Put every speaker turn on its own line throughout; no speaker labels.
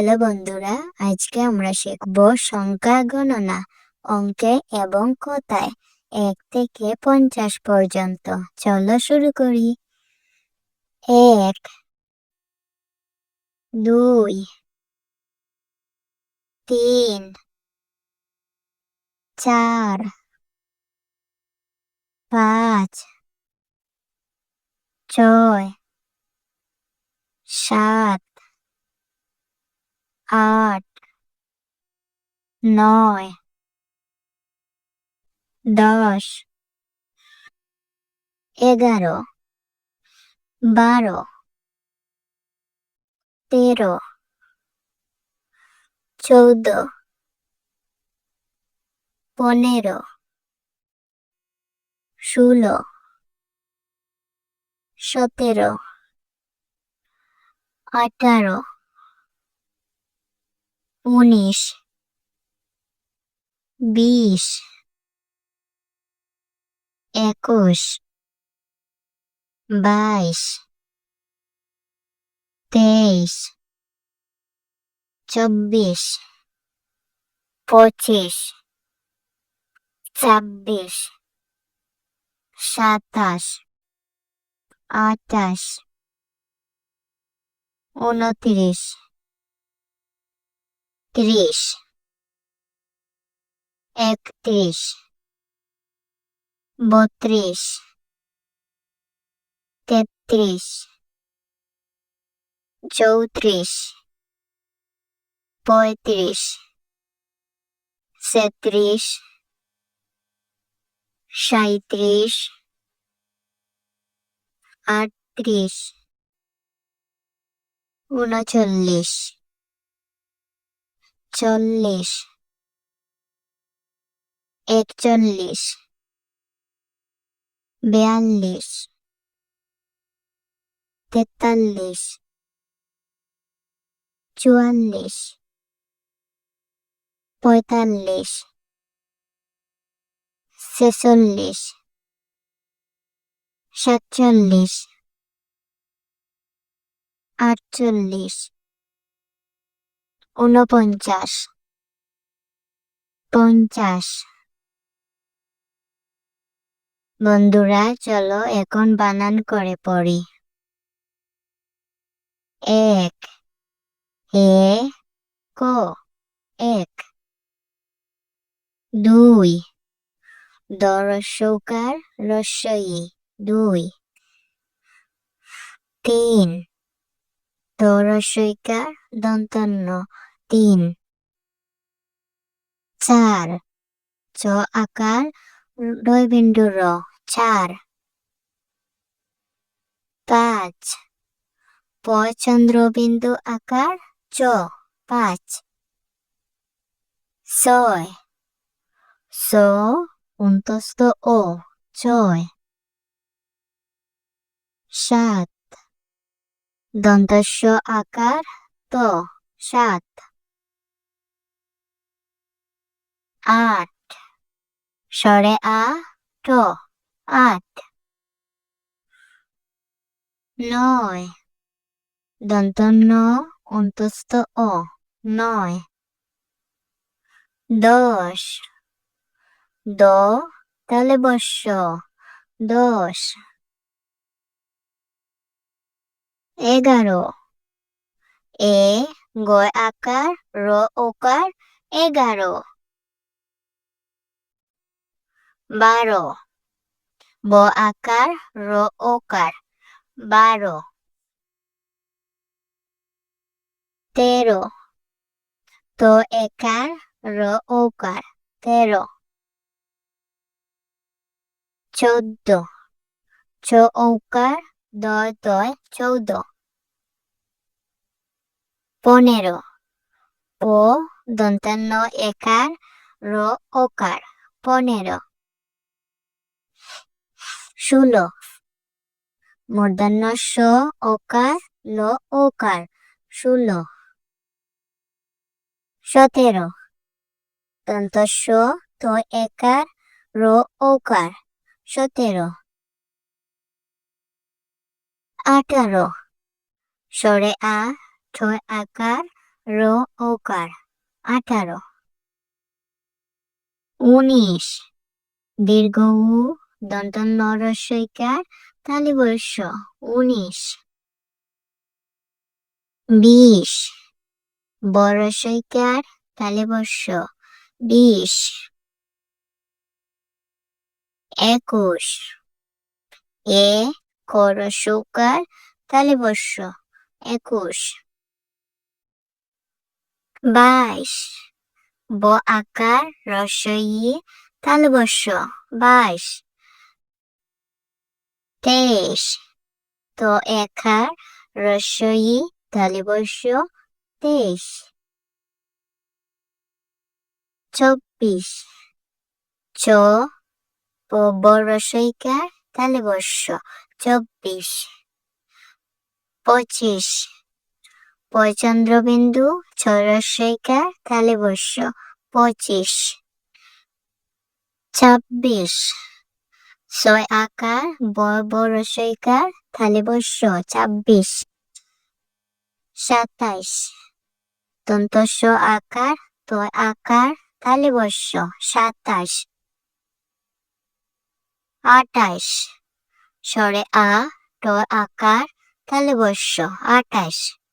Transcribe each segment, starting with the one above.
Hello বন্ধুরা, আজকে আমরা শিখব সংখ্যা গণনা, অঙ্কে এবং কথায় 1 থেকে 50 পর্যন্ত। চলো শুরু করি। 1, 2, 3, 4, 5, 6, 7, 8, 9, 10, 11, 12, 13, 14, 15, 16, 17, 18, 19, 20, 21, 22, 23, 24, 25, 26, 27, 28, 29, 30, 31, 32, 33, 34, 35, 36, 37, 38, 39, 40, 41, 42, 43, 44, 45, 46, 47, 48, 49, 50। বন্ধুরা চলো এখন বানান করে পড়ি। 1, এ ক 1, 2, দরস্যকার রস্যই 2, 3, দরস্যইকার দন্তন্য 3, 4, চ আকার ডয়বিন্দু র 4, 5, প চন্দ্রবিন্দু আকার চ 5, 6, স অন্তস্থ ও 6, 7, দন্তস্য আকার ত 7, 8, স্বরে আ ট 8, 9, দন্তন্য অন্তস্থ অ 9, 10, দ তালে বস্য 10, 11, এ গয় আকার র ওকার 11, 12, ব আকার র ওকার 12, 13, তো একার র ওকার 13, 14, চ ঔকার দ তয় 14, 15, প দন্তান্ন একার র ওকার 15, 16, মূর্ধন্য স ওকার ল ওকার 16, 17, দন্তস্ব তো একার র ওকার 17, 18, স্বরে আ ঠ আকার র ওকার 18 19 দীর্ঘ উ দন্ত ন রস্বইকার তালিবর্ষ 19 20 ব রস্বইকার তালিবর্ষ 20 21 এ ক রস্বইকার তালিবর্ষ 21 22 ব আকার রস্বই তালবর্ষ 22 23 ত একার রস্বই তালবর্ষ 23 24 চ প ব রস্বইকার তালবর্ষ 24 25 প চন্দ্রবিন্দু ছ রস্বইকার তালবর্ষ 25 26 ছয় আকার ব ব রস্বইকার তালবর্ষ 26 27 দন্ত স আকার ত আকার তালবর্ষ 27 28 স্বরে আ ট আকার তালবর্ষ 28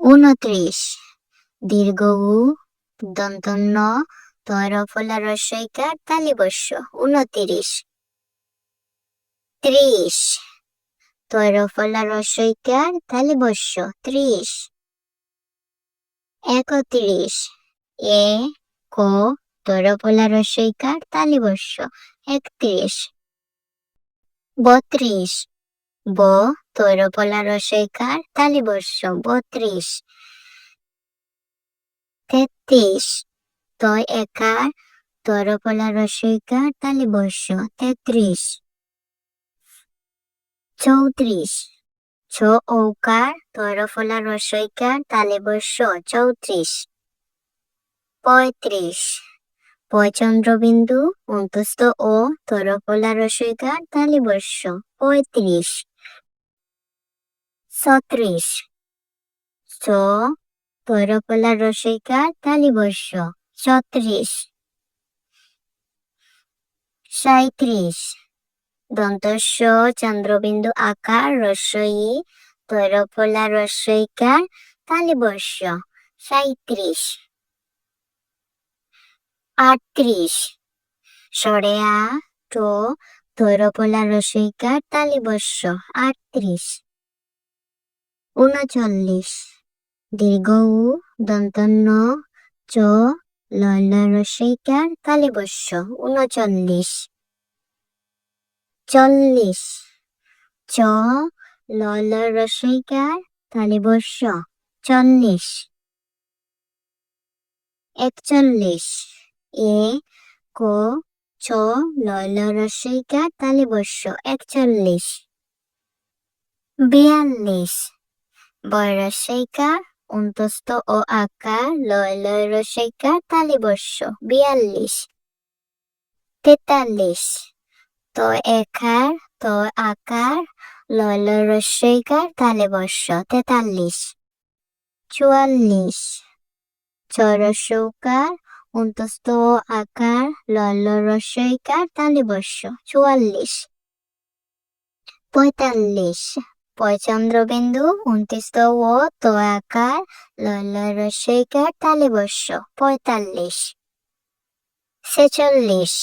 29 দীর্ঘ উ দন্ত ন তর ফলা রস্বইকার তালবর্ষ 29 30 তর ফলা রস্বইকার তালবর্ষ 30 31 এ ক তর ফলা রস্বইকার তালবর্ষ 31 32 ব তর ফলা রস্বইকার তালবর্ষ 32 33 তয় একার তর ফলা রস্বইকার তালবর্ষ 33 34 ছ ঔকার তর ফলা রস্বইকার তালবর্ষ 34 35 প চন্দ্রবিন্দু অন্তস্থ ও তর ফলা রস্বইকার তালবর্ষ 35 36 ছ তর ফলা রস্বইকার তালবর্ষ 36 37 দন্ত স চন্দ্রবিন্দু আকার রস্বই তর ফলা রস্বইকার তালবর্ষ 37 38 স্বরে আ ট তর ফলা রস্বইকার তালবর্ষ 38 39 দীর্ঘ উ দন্ত ন চ ল ল রস্বইকার তালবর্ষ 39 40 চ ল ল রস্বইকার তালবর্ষ 40 41 এ ক চ ল ল রস্বইকার তালবর্ষ 41 42 ব রস্বইকার অন্তস্থ ও আকার ল ল রস্বইকার তালবর্ষ 42 43 ত একার ত আকার ল ল রস্বইকার তালবর্ষ 43 44 ছ রস্বইকার অন্তস্থ ও আকার ল ল রস্বইকার তালবর্ষ 44 45 প চন্দ্রবিন্দু অন্তস্থ ও ত আকার ল ল রস্বইকার তালবর্ষ 45 46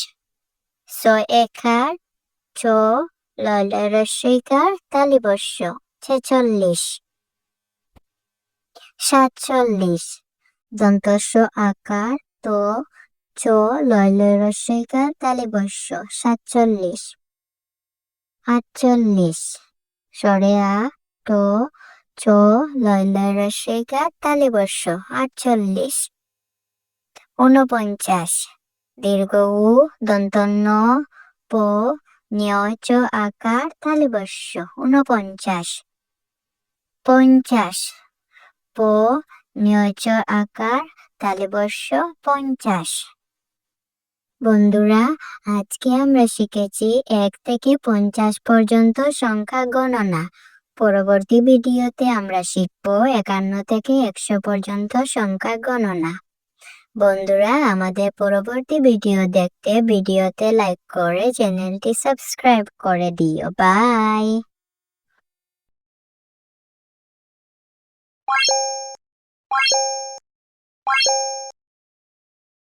ছ একার চ ল ল রস্বইকার তালবর্ষ 46 47 দন্ত স আকার ত চ ল ল রস্বইকার তালবর্ষ 47 48 স্বরে আ ট চ ল ল রস্বইকার তালবর্ষ 48 49 দীর্ঘ উ দন্ত ন প ঞ চ আকার তালবর্ষ 49 50 প ঞ চ আকার তালবর্ষ 50 বন্ধুরা, আজকে আমরা শিখেছি 1 থেকে 50 পর্যন্ত সংখ্যা গণনা। পরবর্তী ভিডিওতে আমরা শিখব 51 থেকে 100 পর্যন্ত সংখ্যা গণনা। বন্ধুরা, আমাদের পরবর্তী ভিডিও দেখতে ভিডিওতে লাইক করে চ্যানেলটি সাবস্ক্রাইব করে দিও। বাই।